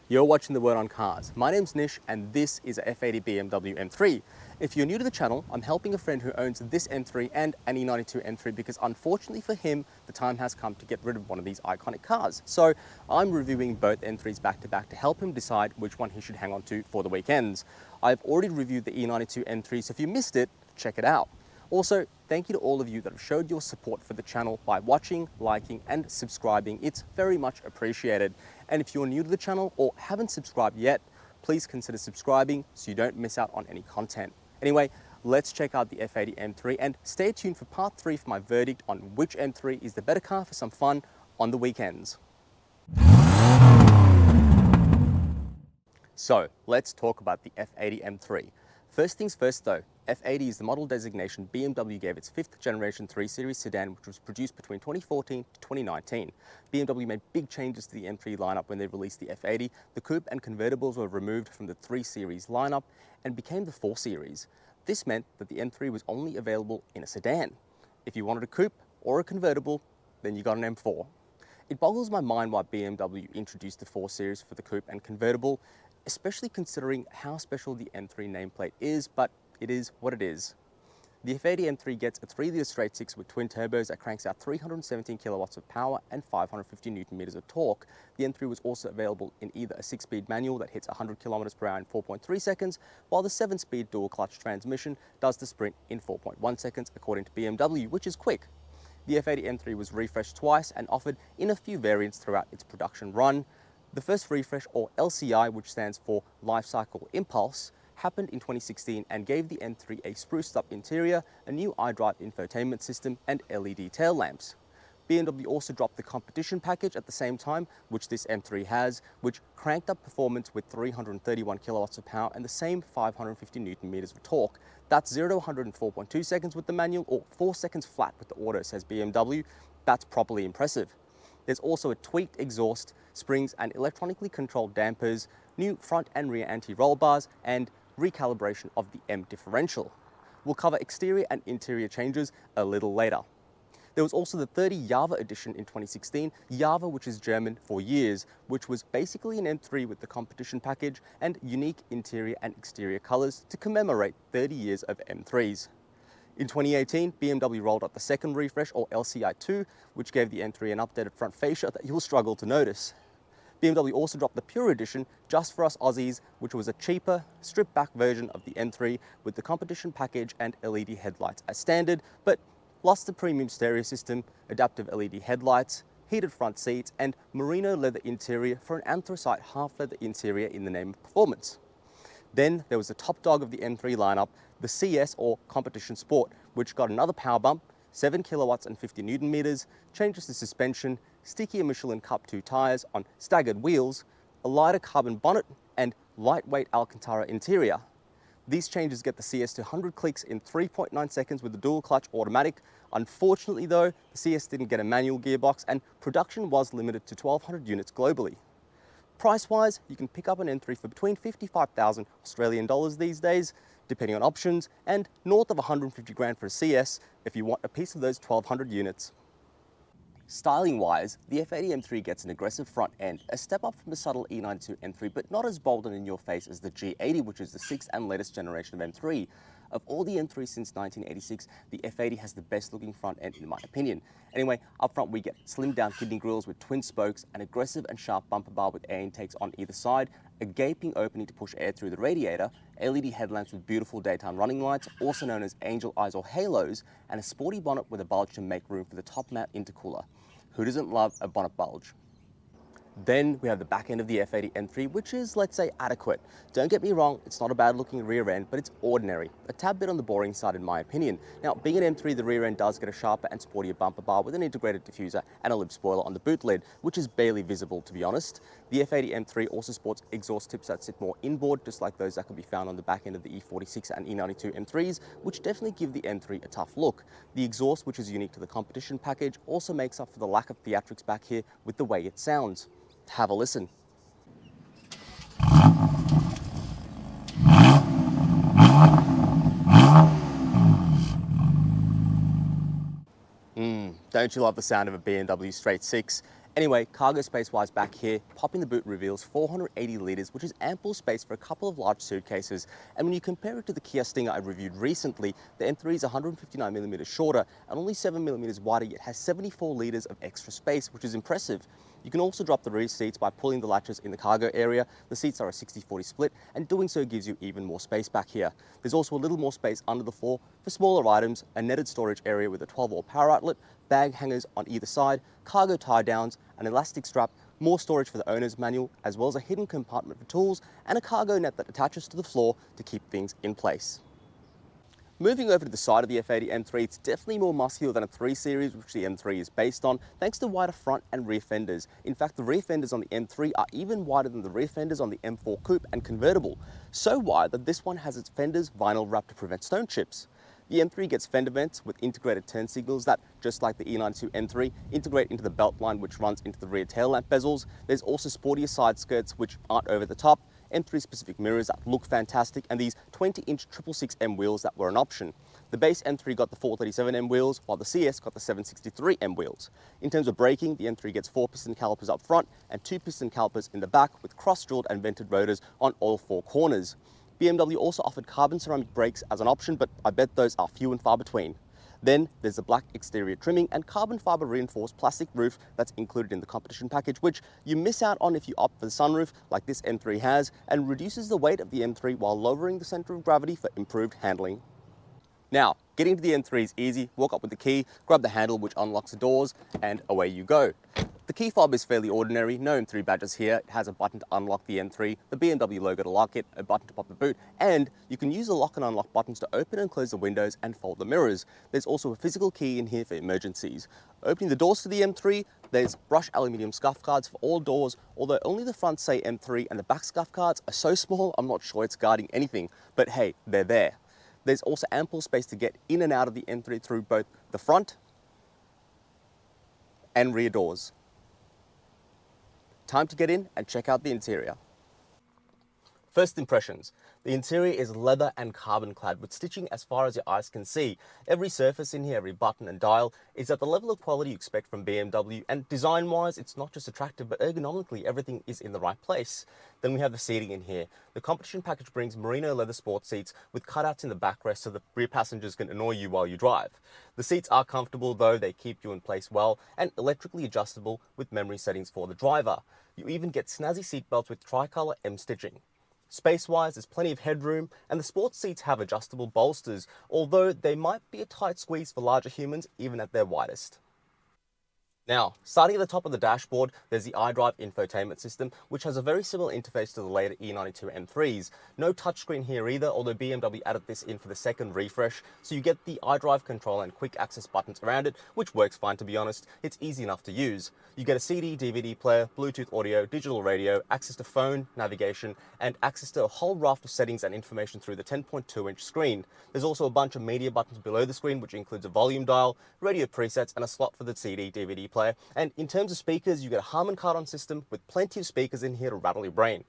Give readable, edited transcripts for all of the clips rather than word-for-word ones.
You're watching The Word on Cars. My name's Nish and this is a F80 BMW M3. If you're new to the channel, I'm helping a friend who owns this M3 and an E92 M3 because unfortunately for him, the time has come to get rid of one of these iconic cars. So I'm reviewing both M3s back to back to help him decide which one he should hang on to for the weekends. I've already reviewed the E92 M3, so if you missed it, check it out. Also, thank you to all of you that have showed your support for the channel by watching, liking and subscribing. It's very much appreciated. And if you're new to the channel or haven't subscribed yet, please consider subscribing so you don't miss out on any content. Anyway, let's check out the F80 M3 and stay tuned for part 3 for my verdict on which M3 is the better car for some fun on the weekends. So let's talk about the F80 M3. First things first though, F80 is the model designation BMW gave its 5th generation 3 Series sedan, which was produced between 2014 to 2019. BMW made big changes to the M3 lineup when they released the F80. The coupe and convertibles were removed from the 3 Series lineup and became the 4 Series. This meant that the M3 was only available in a sedan. If you wanted a coupe or a convertible, then you got an M4. It boggles my mind why BMW introduced the 4 Series for the coupe and convertible, especially considering how special the M3 nameplate is, but it is what it is. The F80 M3 gets a 3-litre straight 6 with twin turbos that cranks out 317 kilowatts of power and 550 newton meters of torque. The M3 was also available in either a 6-speed manual that hits 100 kilometers per hour in 4.3 seconds, while the 7-speed dual clutch transmission does the sprint in 4.1 seconds, according to BMW, which is quick. The F80 M3 was refreshed twice and offered in a few variants throughout its production run. The first refresh, or LCI, which stands for Life Cycle Impulse, happened in 2016 and gave the M3 a spruced up interior, a new iDrive infotainment system and LED tail lamps. BMW also dropped the competition package at the same time, which this M3 has, which cranked up performance with 331 kilowatts of power and the same 550 newton meters of torque. That's 0 to 100 in 4.2 seconds with the manual, or 4 seconds flat with the auto, says BMW. That's properly impressive. There's also a tweaked exhaust, springs and electronically controlled dampers, new front and rear anti-roll bars and recalibration of the M differential. We'll cover exterior and interior changes a little later. There was also the 30 Jahre edition in 2016, Jahre, which is German for years, which was basically an M3 with the competition package and unique interior and exterior colors to commemorate 30 years of M3s. In 2018, BMW rolled out the second refresh, or LCI2, which gave the M3 an updated front fascia that you'll struggle to notice. BMW also dropped the Pure Edition just for us Aussies, which was a cheaper, stripped-back version of the M3 with the competition package and LED headlights as standard, but lost the premium stereo system, adaptive LED headlights, heated front seats, and merino leather interior for an anthracite half-leather interior in the name of performance. Then there was the top dog of the M3 lineup, the CS, or Competition Sport, which got another power bump, 7 kilowatts and 50 newton meters, changes to suspension, stickier Michelin Cup 2 tires on staggered wheels, a lighter carbon bonnet, and lightweight Alcantara interior. These changes get the CS to 100 clicks in 3.9 seconds with the dual clutch automatic. Unfortunately though, the CS didn't get a manual gearbox and production was limited to 1,200 units globally. Price-wise, you can pick up an M3 for between 55,000 Australian dollars these days, depending on options, and north of 150 grand for a CS if you want a piece of those 1,200 units. Styling-wise, the F80 M3 gets an aggressive front end, a step up from the subtle E92 M3, but not as bold and in your face as the G80, which is the 6th and latest generation of M3. Of all the M3s since 1986, the F80 has the best looking front end in my opinion. Anyway, up front we get slimmed down kidney grills with twin spokes, an aggressive and sharp bumper bar with air intakes on either side, a gaping opening to push air through the radiator, LED headlamps with beautiful daytime running lights, also known as angel eyes or halos, and a sporty bonnet with a bulge to make room for the top mount intercooler. Who doesn't love a bonnet bulge? Then we have the back end of the F80 M3, which is, let's say, adequate. Don't get me wrong, it's not a bad looking rear end, but it's ordinary. A tad bit on the boring side in my opinion. Now, being an M3, the rear end does get a sharper and sportier bumper bar with an integrated diffuser and a lip spoiler on the boot lid, which is barely visible to be honest. The F80 M3 also sports exhaust tips that sit more inboard, just like those that can be found on the back end of the E46 and E92 M3s, which definitely give the M3 a tough look. The exhaust, which is unique to the competition package, also makes up for the lack of theatrics back here with the way it sounds. Have a listen. Don't you love the sound of a BMW straight 6? Anyway, cargo space-wise back here, popping the boot reveals 480 litres, which is ample space for a couple of large suitcases. And when you compare it to the Kia Stinger I reviewed recently, the M3 is 159mm shorter and only 7mm wider, yet has 74 litres of extra space, which is impressive. You can also drop the rear seats by pulling the latches in the cargo area. The seats are a 60-40 split, and doing so gives you even more space back here. There's also a little more space under the floor for smaller items, a netted storage area with a 12-volt power outlet, bag hangers on either side, cargo tie-downs, an elastic strap, more storage for the owner's manual, as well as a hidden compartment for tools, and a cargo net that attaches to the floor to keep things in place. Moving over to the side of the F80 M3, it's definitely more muscular than a 3 Series, which the M3 is based on, thanks to wider front and rear fenders. In fact, the rear fenders on the M3 are even wider than the rear fenders on the M4 Coupe and convertible, so wide that this one has its fenders vinyl wrapped to prevent stone chips. The M3 gets fender vents with integrated turn signals that, just like the E92 M3, integrate into the belt line which runs into the rear tail lamp bezels. There's also sportier side skirts which aren't over the top, M3 specific mirrors that look fantastic, and these 20-inch 666M wheels that were an option. The base M3 got the 437M wheels, while the CS got the 763M wheels. In terms of braking, the M3 gets 4-piston calipers up front and 2-piston calipers in the back with cross-drilled and vented rotors on all 4 corners. BMW also offered carbon ceramic brakes as an option, but I bet those are few and far between. Then there's the black exterior trimming and carbon fiber reinforced plastic roof that's included in the competition package, which you miss out on if you opt for the sunroof like this M3 has, and reduces the weight of the M3 while lowering the center of gravity for improved handling. Now, getting to the M3 is easy. Walk up with the key, grab the handle which unlocks the doors, and away you go. The key fob is fairly ordinary, no M3 badges here. It has a button to unlock the M3, the BMW logo to lock it, a button to pop the boot, and you can use the lock and unlock buttons to open and close the windows and fold the mirrors. There's also a physical key in here for emergencies. Opening the doors to the M3, there's brushed aluminium scuff guards for all doors, although only the front say M3 and the back scuff guards are so small I'm not sure it's guarding anything, but hey, they're there. There's also ample space to get in and out of the M3 through both the front and rear doors. Time to get in and check out the interior. First impressions. The interior is leather and carbon clad with stitching as far as your eyes can see. Every surface in here, every button and dial is at the level of quality you expect from BMW, and design wise it's not just attractive but ergonomically everything is in the right place. Then we have the seating in here. The competition package brings merino leather sport seats with cutouts in the backrest so the rear passengers can annoy you while you drive. The seats are comfortable though, they keep you in place well, and electrically adjustable with memory settings for the driver. You even get snazzy seatbelts with tricolour M stitching. Space-wise, there's plenty of headroom, and the sports seats have adjustable bolsters, although they might be a tight squeeze for larger humans even at their widest. Now, starting at the top of the dashboard, there's the iDrive infotainment system, which has a very similar interface to the later E92 M3s. No touchscreen here either, although BMW added this in for the second refresh, so you get the iDrive controller and quick access buttons around it, which works fine to be honest. It's easy enough to use. You get a CD, DVD player, Bluetooth audio, digital radio, access to phone, navigation, and access to a whole raft of settings and information through the 10.2-inch screen. There's also a bunch of media buttons below the screen, which includes a volume dial, radio presets, and a slot for the CD, DVD player. And in terms of speakers, you get a Harman Kardon system with plenty of speakers in here to rattle your brain.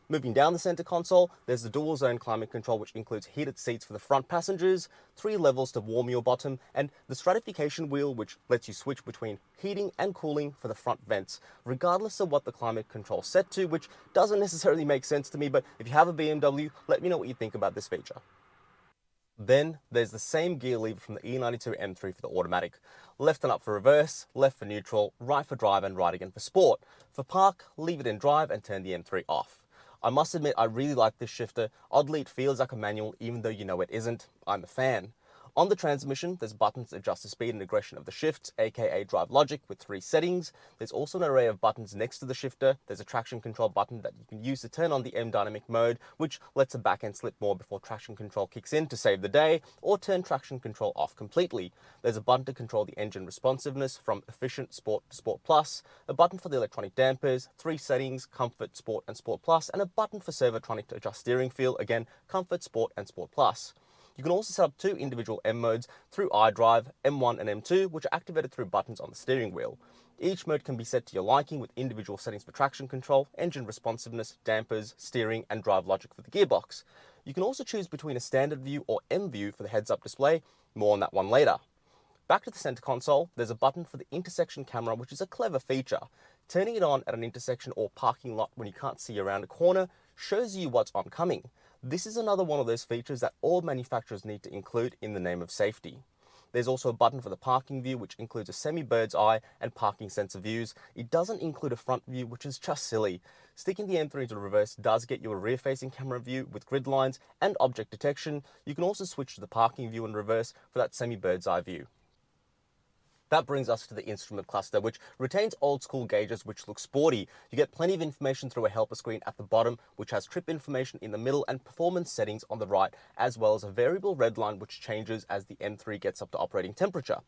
Moving down the center console, there's the dual zone climate control, which includes heated seats for the front passengers, 3 levels to warm your bottom, and the stratification wheel, which lets you switch between heating and cooling for the front vents, regardless of what the climate control's set to, which doesn't necessarily make sense to me, but if you have a BMW, let me know what you think about this feature. Then there's the same gear lever from the E92 M3 for the automatic. Left and up for reverse, left for neutral, right for drive, and right again for sport. For park, leave it in drive and turn the M3 off. I must admit I really like this shifter. Oddly, it feels like a manual even though you know it isn't. I'm a fan. On the transmission, there's buttons to adjust the speed and aggression of the shifts, aka drive logic, with 3 settings. There's also an array of buttons next to the shifter. There's a traction control button that you can use to turn on the M dynamic mode, which lets a back end slip more before traction control kicks in to save the day, or turn traction control off completely. There's a button to control the engine responsiveness from efficient sport to sport plus, a button for the electronic dampers, 3 settings, comfort, sport, and sport plus, and a button for Servotronic to adjust steering feel, again, comfort, sport, and sport plus. You can also set up 2 individual M modes through iDrive, M1 and M2, which are activated through buttons on the steering wheel. Each mode can be set to your liking with individual settings for traction control, engine responsiveness, dampers, steering, and drive logic for the gearbox. You can also choose between a standard view or M view for the heads-up display. More on that one later. Back to the center console, there's a button for the intersection camera, which is a clever feature. Turning it on at an intersection or parking lot when you can't see around a corner shows you what's oncoming. This is another one of those features that all manufacturers need to include in the name of safety. There's also a button for the parking view, which includes a semi-bird's eye and parking sensor views. It doesn't include a front view, which is just silly. Sticking the M3 into reverse does get you a rear-facing camera view with grid lines and object detection. You can also switch to the parking view in reverse for that semi-bird's eye view. That brings us to the instrument cluster, which retains old school gauges which look sporty. You get plenty of information through a helper screen at the bottom, which has trip information in the middle and performance settings on the right, as well as a variable red line which changes as the M3 gets up to operating temperature.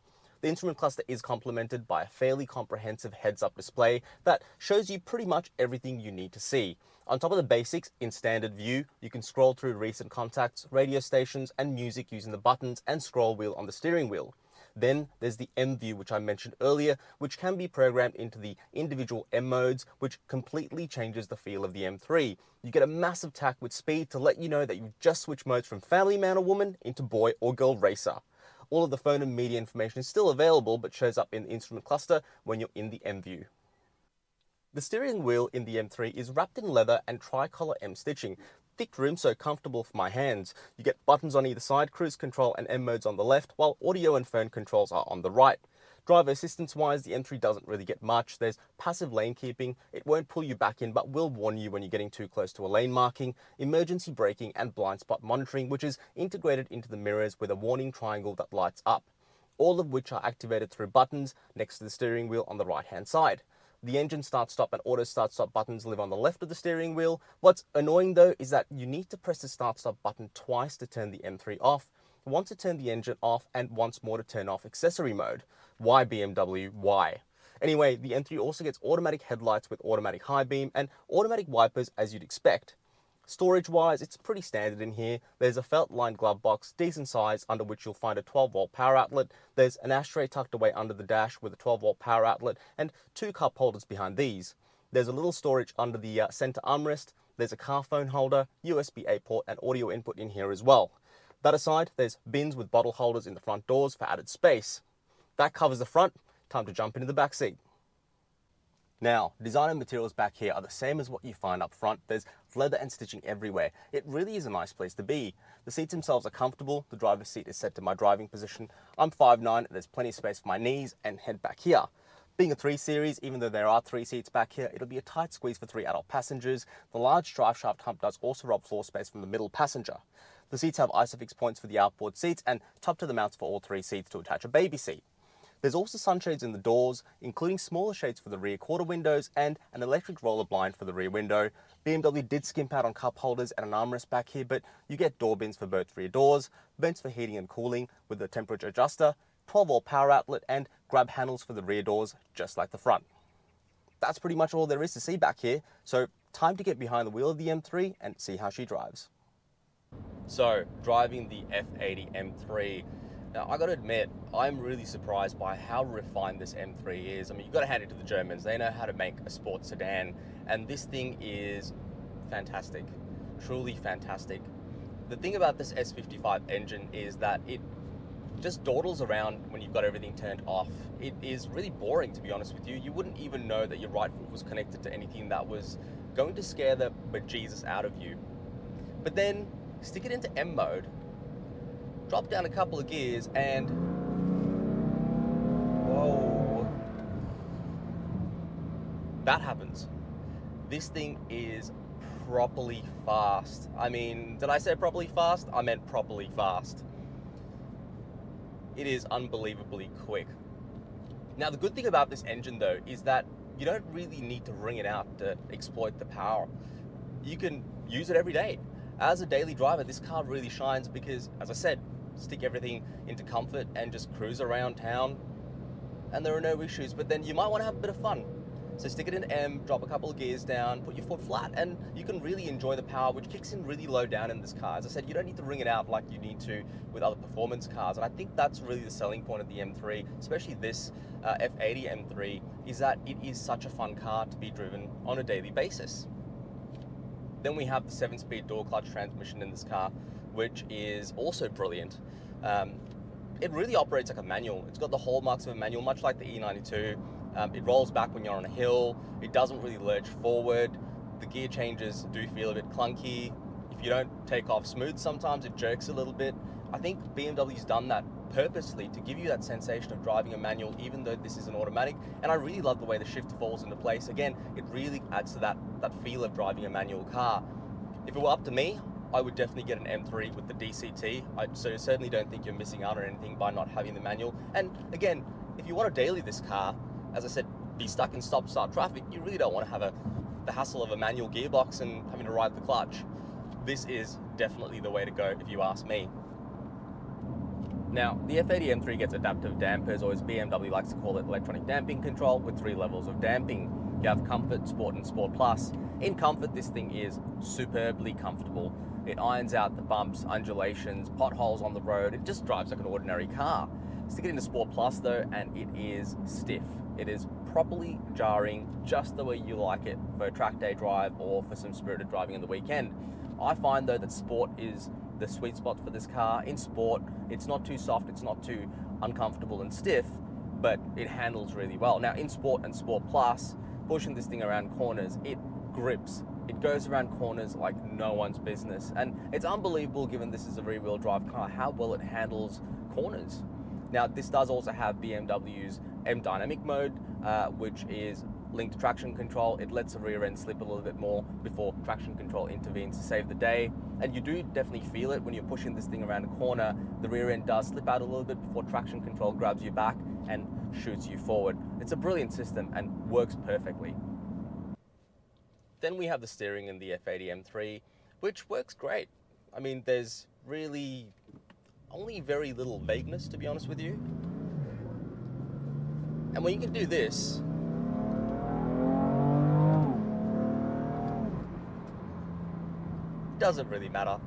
The instrument cluster is complemented by a fairly comprehensive heads-up display that shows you pretty much everything you need to see. On top of the basics, in standard view, you can scroll through recent contacts, radio stations, and music using the buttons and scroll wheel on the steering wheel. Then there's the M view, which I mentioned earlier, which can be programmed into the individual M modes, which completely changes the feel of the M3. You get a massive tack with speed to let you know that you've just switched modes from family man or woman into boy or girl racer. All of the phone and media information is still available, but shows up in the instrument cluster when you're in the M view. The steering wheel in the M3 is wrapped in leather and tricolor M stitching. Thick rim, so comfortable for my hands. You get buttons on either side, cruise control and M modes on the left, while audio and phone controls are on the right. Driver assistance wise, the M3 doesn't really get much. There's passive lane keeping. It won't pull you back in, but will warn you when you're getting too close to a lane marking, emergency braking and blind spot monitoring, which is integrated into the mirrors with a warning triangle that lights up. All of which are activated through buttons next to the steering wheel on the right hand side. The engine start-stop and auto start-stop buttons live on the left of the steering wheel. What's annoying though is that you need to press the start-stop button twice to turn the M3 off, once to turn the engine off and once more to turn off accessory mode. Why BMW? Why? Anyway, the M3 also gets automatic headlights with automatic high beam and automatic wipers as you'd expect. Storage-wise, it's pretty standard in here. There's a felt-lined glove box, decent size, under which you'll find a 12-volt power outlet. There's an ashtray tucked away under the dash with a 12-volt power outlet and 2 cup holders behind these. There's a little storage under the center armrest. There's a car phone holder, USB-A port, and audio input in here as well. That aside, there's bins with bottle holders in the front doors for added space. That covers the front. Time to jump into the back seat. Now, design and materials back here are the same as what you find up front. There's leather and stitching everywhere. It really is a nice place to be. The seats themselves are comfortable. The driver's seat is set to my driving position. I'm 5'9", there's plenty of space for my knees and head back here. Being a 3 Series, even though there are 3 seats back here, it'll be a tight squeeze for 3 adult passengers. The large drive shaft hump does also rob floor space from the middle passenger. The seats have ISOFIX points for the outboard seats and top to the mounts for all 3 seats to attach a baby seat. There's also sunshades in the doors, including smaller shades for the rear quarter windows and an electric roller blind for the rear window. BMW did skimp out on cup holders and an armrest back here, but you get door bins for both rear doors, vents for heating and cooling with a temperature adjuster, 12-volt power outlet and grab handles for the rear doors, just like the front. That's pretty much all there is to see back here, so time to get behind the wheel of the M3 and see how she drives. So, driving the F80 M3. Now, I gotta admit, I'm really surprised by how refined this M3 is. I mean, you gotta hand it to the Germans. They know how to make a sports sedan, and this thing is fantastic, truly fantastic. The thing about this S55 engine is that it just dawdles around when you've got everything turned off. It is really boring, to be honest with you. You wouldn't even know that your right foot was connected to anything that was going to scare the bejesus out of you. But then, stick it into M mode, drop down a couple of gears and whoa, that happens. This thing is properly fast. I mean, did I say properly fast? I meant properly fast. It is unbelievably quick. Now, the good thing about this engine though is that you don't really need to wring it out to exploit the power. You can use it every day. As a daily driver, this car really shines because, as I said, stick everything into comfort and just cruise around town and there are no issues. But then you might want to have a bit of fun. So stick it in M, drop a couple of gears down, put your foot flat, and you can really enjoy the power, which kicks in really low down in this car. As I said, you don't need to wring it out like you need to with other performance cars. And I think that's really the selling point of the M3, especially this F80 M3, is that it is such a fun car to be driven on a daily basis. Then we have the 7-speed dual clutch transmission in this car, which is also brilliant. It really operates like a manual. It's got the hallmarks of a manual, much like the E92. It rolls back when you're on a hill. It doesn't really lurch forward. The gear changes do feel a bit clunky. If you don't take off smooth, sometimes it jerks a little bit. I think BMW's done that purposely to give you that sensation of driving a manual, even though this is an automatic. And I really love the way the shift falls into place. Again, it really adds to that feel of driving a manual car. If it were up to me, I would definitely get an M3 with the DCT. I certainly don't think you're missing out on anything by not having the manual. And again, if you want to daily this car, as I said, be stuck in stop-start traffic, you really don't want to have the hassle of a manual gearbox and having to ride the clutch. This is definitely the way to go if you ask me. Now, the F80 M3 gets adaptive dampers, or as BMW likes to call it, electronic damping control, with 3 levels of damping. You have Comfort, Sport, and Sport Plus. In Comfort, this thing is superbly comfortable. It irons out the bumps, undulations, potholes on the road. It just drives like an ordinary car. Stick it into Sport Plus though, and it is stiff. It is properly jarring, just the way you like it for a track day drive or for some spirited driving in the weekend. I find though that Sport is the sweet spot for this car. In Sport, it's not too soft, it's not too uncomfortable and stiff, but it handles really well. Now in Sport and Sport Plus, pushing this thing around corners, it grips. It goes around corners like no one's business. And it's unbelievable, given this is a rear-wheel drive car, how well it handles corners. Now this does also have BMW's M Dynamic mode, which is linked to traction control. It lets the rear end slip a little bit more before traction control intervenes to save the day. And you do definitely feel it when you're pushing this thing around a corner. The rear end does slip out a little bit before traction control grabs you back and shoots you forward. It's a brilliant system and works perfectly. Then we have the steering in the F80 M3, which works great. I mean, there's really only very little vagueness, to be honest with you. And when you can do this, it doesn't really matter.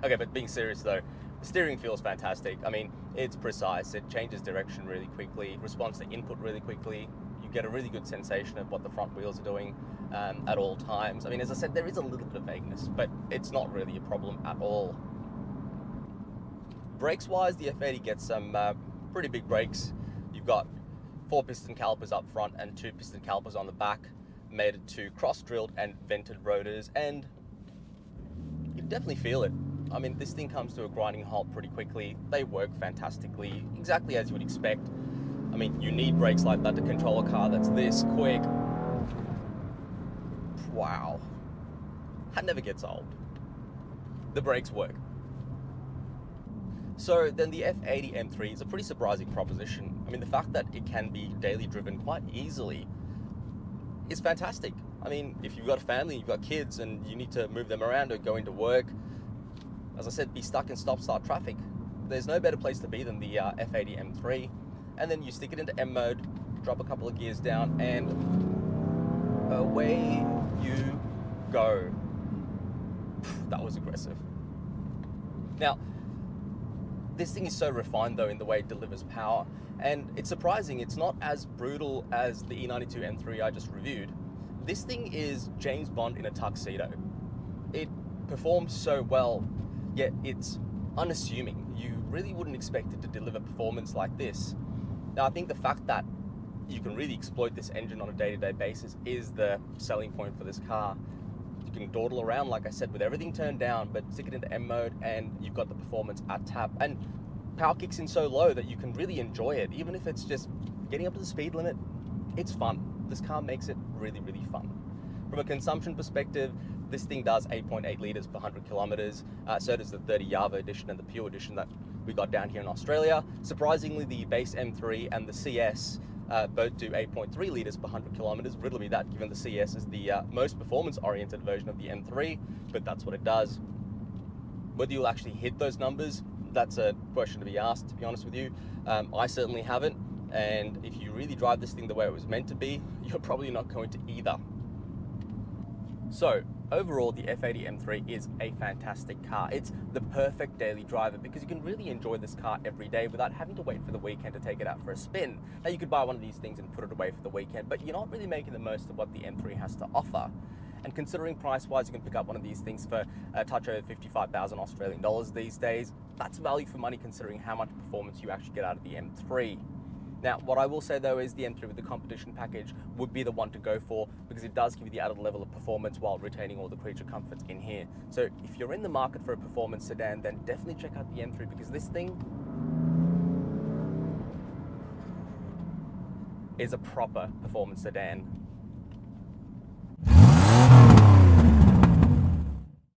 Okay, but being serious though, the steering feels fantastic. I mean, it's precise, it changes direction really quickly, responds to input really quickly. You get a really good sensation of what the front wheels are doing at all times. I mean, as I said, there is a little bit of vagueness, but it's not really a problem at all. Brakes wise, the F80 gets some pretty big brakes. You've got 4 piston calipers up front and 2 piston calipers on the back, mated to cross-drilled and vented rotors, and you definitely feel it. I mean, this thing comes to a grinding halt pretty quickly. They work fantastically, exactly as you would expect. I mean, you need brakes like that to control a car that's this quick. Wow. That never gets old. The brakes work. So then the F80 M3 is a pretty surprising proposition. I mean, the fact that it can be daily driven quite easily is fantastic. I mean, if you've got a family, you've got kids, and you need to move them around or go into work, as I said, be stuck in stop-start traffic, there's no better place to be than the F80 M3. And then you stick it into M mode, drop a couple of gears down, and away you go. That was aggressive. Now, this thing is so refined though in the way it delivers power, and it's surprising it's not as brutal as the E92 M3 I just reviewed. This thing is James Bond in a tuxedo. It performs so well, yet it's unassuming. You really wouldn't expect it to deliver performance like this. Now I think the fact that you can really exploit this engine on a day-to-day basis is the selling point for this car. You can dawdle around, like I said, with everything turned down, but stick it into M mode and you've got the performance at tap. And power kicks in so low that you can really enjoy it. Even if it's just getting up to the speed limit, it's fun. This car makes it really, really fun. From a consumption perspective, this thing does 8.8 litres per 100 kilometres. So does the 30 Java edition and the Pure edition that we got down here in Australia. Surprisingly, the base M3 and the CS both do 8.3 litres per 100 kilometres. Riddle me that, given the CS is the most performance-oriented version of the M3, but that's what it does. Whether you'll actually hit those numbers, that's a question to be asked, to be honest with you. I certainly haven't, and if you really drive this thing the way it was meant to be, you're probably not going to either. So, overall, the F80 M3 is a fantastic car. It's the perfect daily driver because you can really enjoy this car every day without having to wait for the weekend to take it out for a spin. Now, you could buy one of these things and put it away for the weekend, but you're not really making the most of what the M3 has to offer. And considering price-wise, you can pick up one of these things for a touch over 55,000 Australian dollars these days. That's value for money considering how much performance you actually get out of the M3. Now, what I will say though is the M3 with the competition package would be the one to go for, because it does give you the added level of performance while retaining all the creature comforts in here. So if you're in the market for a performance sedan, then definitely check out the M3, because this thing is a proper performance sedan.